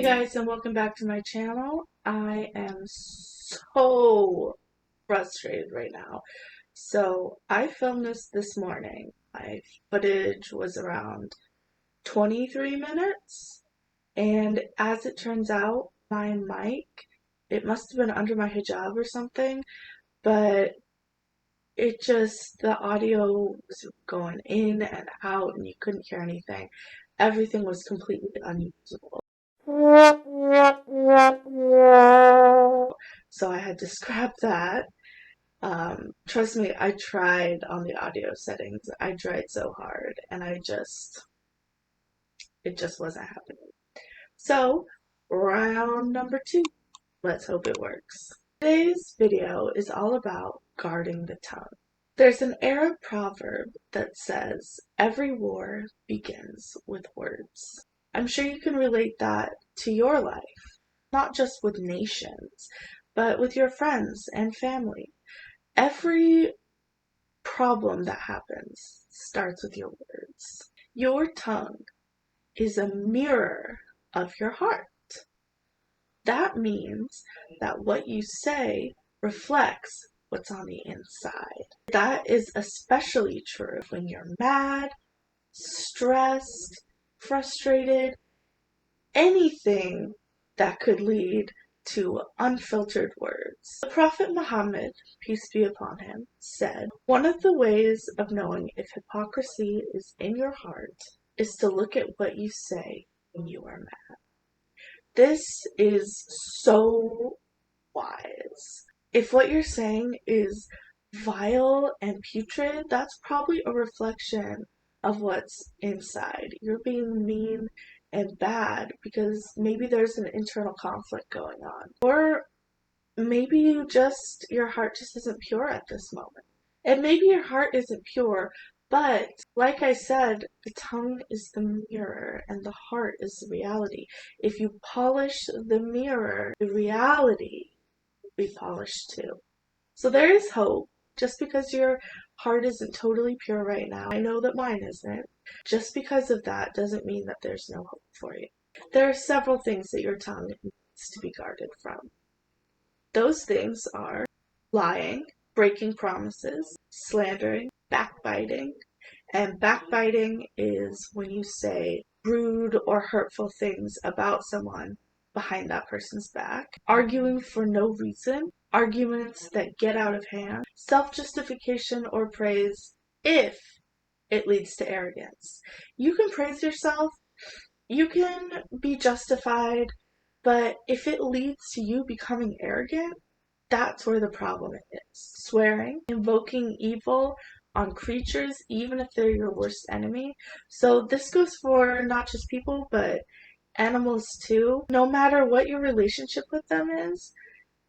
guys, and welcome back to my channel. I am so frustrated right now. So I filmed this morning. My footage was around 23 minutes, and as it turns out, my mic, it must have been under my hijab or something, but the audio was going in and out and you couldn't hear anything. Everything was completely unusable. So I had to scrap that. Trust me, I tried on the audio settings. I tried so hard and it just wasn't happening. So, round number 2. Let's hope it works. Today's video is all about guarding the tongue. There's an Arab proverb that says, every war begins with words. I'm sure you can relate that to your life, not just with nations, but with your friends and family. Every problem that happens starts with your words. Your tongue is a mirror of your heart. That means that what you say reflects what's on the inside. That is especially true when you're mad, stressed, frustrated, anything that could lead to unfiltered words. The Prophet Muhammad, peace be upon him, said, one of the ways of knowing if hypocrisy is in your heart is to look at what you say when you are mad. This is so wise. If what you're saying is vile and putrid, that's probably a reflection of what's inside. You're being mean and bad because maybe there's an internal conflict going on. Or maybe your heart just isn't pure at this moment. And maybe your heart isn't pure, but like I said, the tongue is the mirror and the heart is the reality. If you polish the mirror, the reality will be polished too. So there is hope. Just because your heart isn't totally pure right now, I know that mine isn't. Just because of that doesn't mean that there's no hope for you. There are several things that your tongue needs to be guarded from. Those things are lying, breaking promises, slandering, backbiting. And backbiting is when you say rude or hurtful things about someone behind that person's back. Arguing for no reason, arguments that get out of hand, self-justification or praise if it leads to arrogance. You can praise yourself, you can be justified, but if it leads to you becoming arrogant, that's where the problem is. Swearing, invoking evil on creatures, even if they're your worst enemy. So this goes for not just people, but animals too. No matter what your relationship with them is,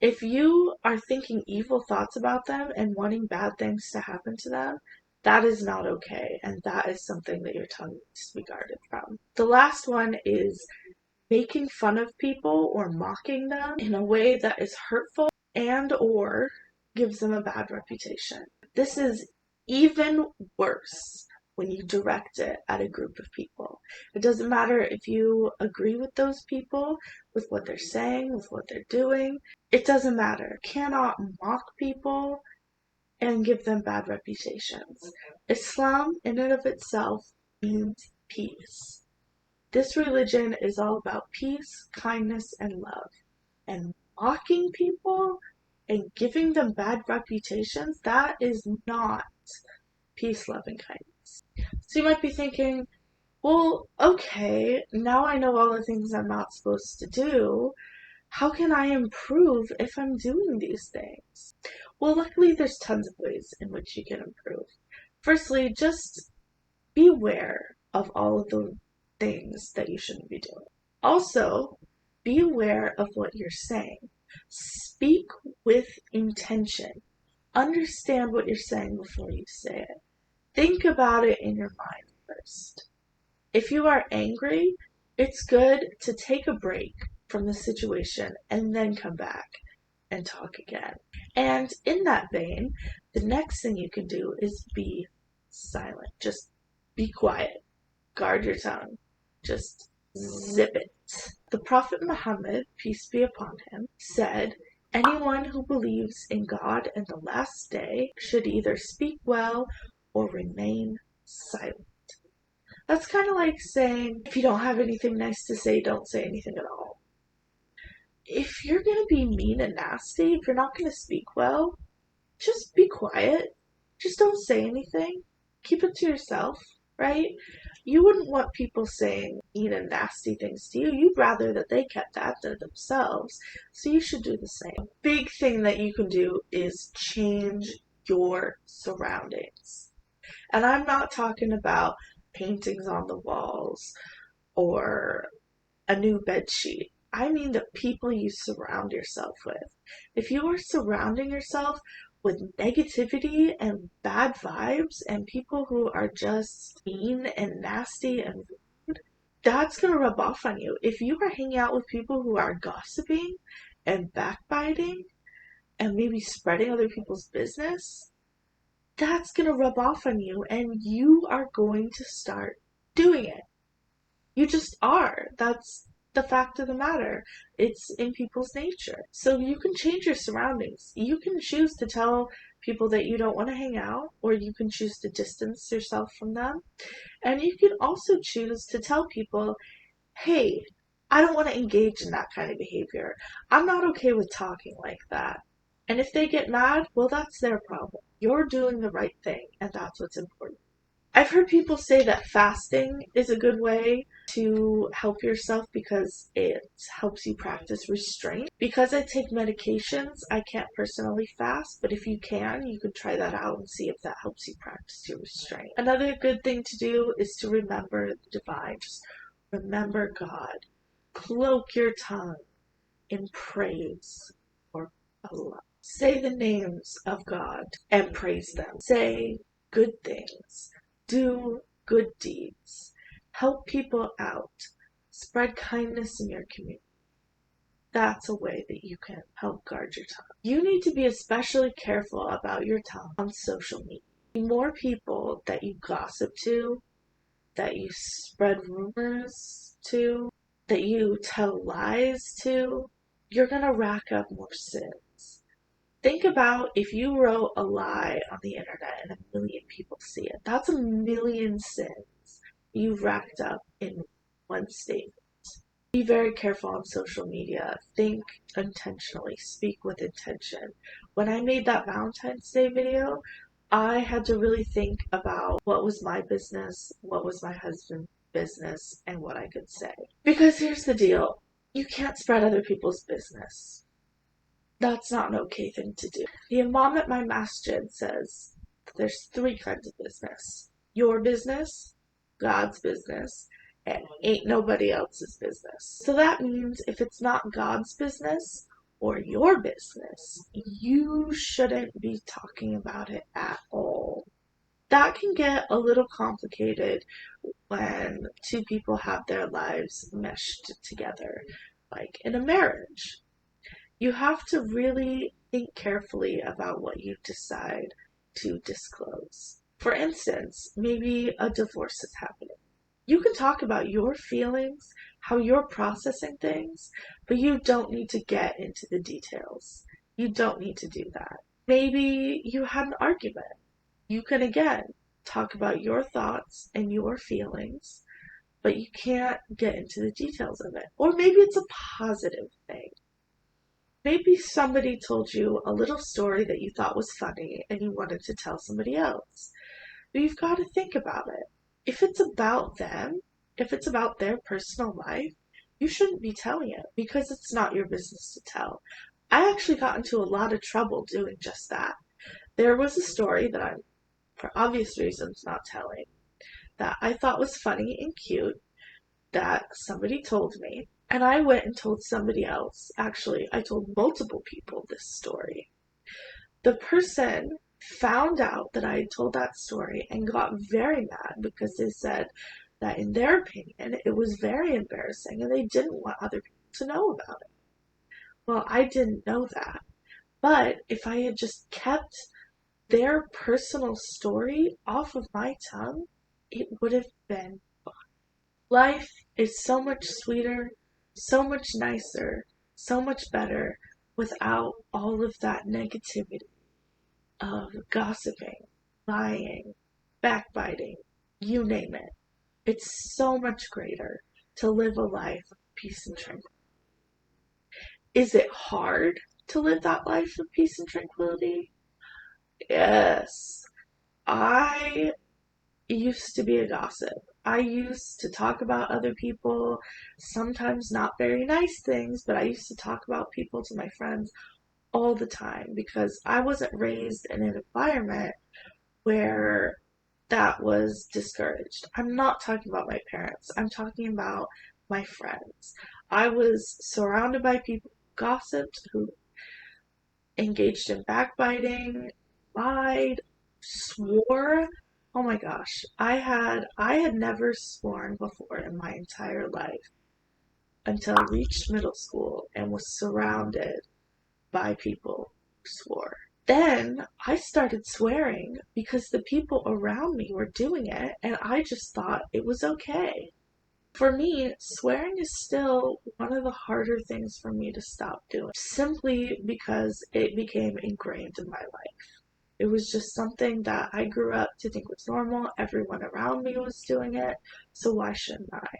if you are thinking evil thoughts about them and wanting bad things to happen to them, that is not okay, and that is something that your tongue needs to be guarded from. The last one is making fun of people or mocking them in a way that is hurtful and or gives them a bad reputation. This is even worse when you direct it at a group of people. It doesn't matter if you agree with those people, with what they're saying, with what they're doing. It doesn't matter. You cannot mock people and give them bad reputations. Islam, in and of itself, means peace. This religion is all about peace, kindness, and love. And mocking people and giving them bad reputations, that is not peace, love, and kindness. So you might be thinking, well, okay, now I know all the things I'm not supposed to do. How can I improve if I'm doing these things? Well, luckily there's tons of ways in which you can improve. Firstly, just be aware of all of the things that you shouldn't be doing. Also, be aware of what you're saying. Speak with intention. Understand what you're saying before you say it. Think about it in your mind first. If you are angry, it's good to take a break from the situation and then come back and talk again. And in that vein, the next thing you can do is be silent. Just be quiet. Guard your tongue. Just Zip it. The Prophet Muhammad, peace be upon him, said, anyone who believes in God and the last day should either speak well or remain silent. That's kind of like saying, if you don't have anything nice to say, don't say anything at all. If you're going to be mean and nasty, if you're not going to speak well, just be quiet. Just don't say anything. Keep it to yourself, right? You wouldn't want people saying mean and nasty things to you. You'd rather that they kept that to themselves. So you should do the same. Big thing that you can do is change your surroundings. And I'm not talking about paintings on the walls or a new bed sheet. I mean the people you surround yourself with. If you are surrounding yourself with negativity and bad vibes and people who are just mean and nasty and rude, that's going to rub off on you. If you are hanging out with people who are gossiping and backbiting and maybe spreading other people's business, that's going to rub off on you and you are going to start doing it. You just are. That's the fact of the matter. It's in people's nature. So you can change your surroundings. You can choose to tell people that you don't want to hang out, or you can choose to distance yourself from them. And you can also choose to tell people, hey, I don't want to engage in that kind of behavior. I'm not okay with talking like that. And if they get mad, well, that's their problem. You're doing the right thing, and that's what's important. I've heard people say that fasting is a good way to help yourself because it helps you practice restraint. Because I take medications, I can't personally fast, but if you can try that out and see if that helps you practice your restraint. Another good thing to do is to remember the divine. Just remember God. Cloak your tongue in praise for Allah. Say the names of God and praise them. Say good things. Do good deeds. Help people out. Spread kindness in your community. That's a way that you can help guard your tongue. You need to be especially careful about your tongue on social media. The more people that you gossip to, that you spread rumors to, that you tell lies to, you're going to rack up more sins. Think about if you wrote a lie on the internet and a million people see it. That's a million sins you've racked up in one statement. Be very careful on social media. Think intentionally. Speak with intention. When I made that Valentine's Day video, I had to really think about what was my business, what was my husband's business, and what I could say. Because here's the deal. You can't spread other people's business. That's not an okay thing to do. The Imam at my masjid says there's three kinds of business. Your business, God's business, and ain't nobody else's business. So that means if it's not God's business or your business, you shouldn't be talking about it at all. That can get a little complicated when two people have their lives meshed together, like in a marriage. You have to really think carefully about what you decide to disclose. For instance, maybe a divorce is happening. You can talk about your feelings, how you're processing things, but you don't need to get into the details. You don't need to do that. Maybe you had an argument. You can again talk about your thoughts and your feelings, but you can't get into the details of it. Or maybe it's a positive thing. Maybe somebody told you a little story that you thought was funny and you wanted to tell somebody else. But you've got to think about it. If it's about them, if it's about their personal life, you shouldn't be telling it because it's not your business to tell. I actually got into a lot of trouble doing just that. There was a story that I'm, for obvious reasons, not telling that I thought was funny and cute that somebody told me. And I went and told somebody else. Actually, I told multiple people this story. The person found out that I had told that story and got very mad because they said that in their opinion it was very embarrassing and they didn't want other people to know about it. Well, I didn't know that. But if I had just kept their personal story off of my tongue, it would have been fun. Life is so much sweeter, so much nicer, so much better without all of that negativity of gossiping, lying, backbiting, you name it. It's so much greater to live a life of peace and tranquility. Is it hard to live that life of peace and tranquility? Yes. I used to be a gossip. I used to talk about other people, sometimes not very nice things, but I used to talk about people to my friends all the time because I wasn't raised in an environment where that was discouraged. I'm not talking about my parents, I'm talking about my friends. I was surrounded by people who gossiped, who engaged in backbiting, lied, swore. Oh my gosh, I had never sworn before in my entire life until I reached middle school and was surrounded by people who swore. Then I started swearing because the people around me were doing it and I just thought it was okay. For me, swearing is still one of the harder things for me to stop doing, simply because it became ingrained in my life. It was just something that I grew up to think was normal. Everyone around me was doing it, so why shouldn't I?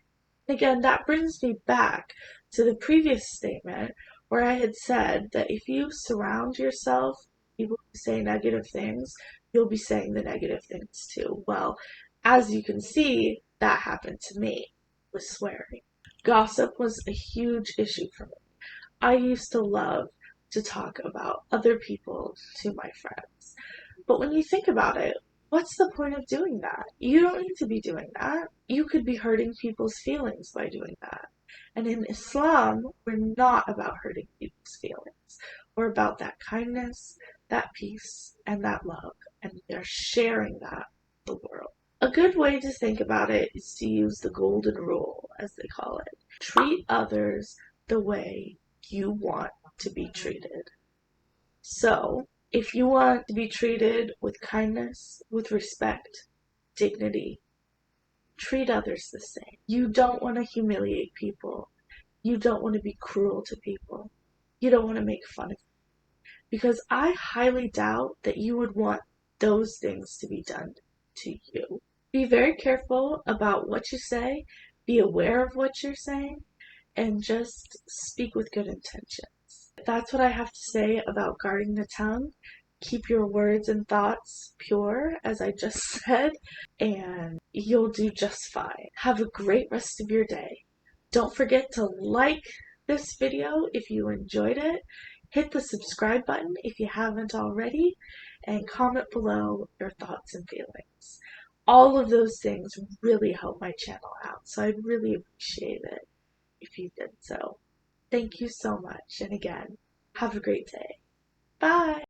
Again, that brings me back to the previous statement where I had said that if you surround yourself with people who say negative things, you'll be saying the negative things too. Well, as you can see, that happened to me with swearing. Gossip was a huge issue for me. I used to love to talk about other people to my friends. But when you think about it, what's the point of doing that? You don't need to be doing that. You could be hurting people's feelings by doing that. And in Islam, we're not about hurting people's feelings. We're about that kindness, that peace, and that love. And we are sharing that with the world. A good way to think about it is to use the golden rule, as they call it. Treat others the way you want to be treated. So, if you want to be treated with kindness, with respect, dignity, treat others the same. You don't want to humiliate people. You don't want to be cruel to people. You don't want to make fun of them. Because I highly doubt that you would want those things to be done to you. Be very careful about what you say. Be aware of what you're saying and just speak with good intentions. That's what I have to say about guarding the tongue. Keep your words and thoughts pure, as I just said, and you'll do just fine. Have a great rest of your day. Don't forget to like this video if you enjoyed it. Hit the subscribe button if you haven't already, and comment below your thoughts and feelings. All of those things really help my channel out, so I'd really appreciate it if you did so. Thank you so much, and again, have a great day. Bye!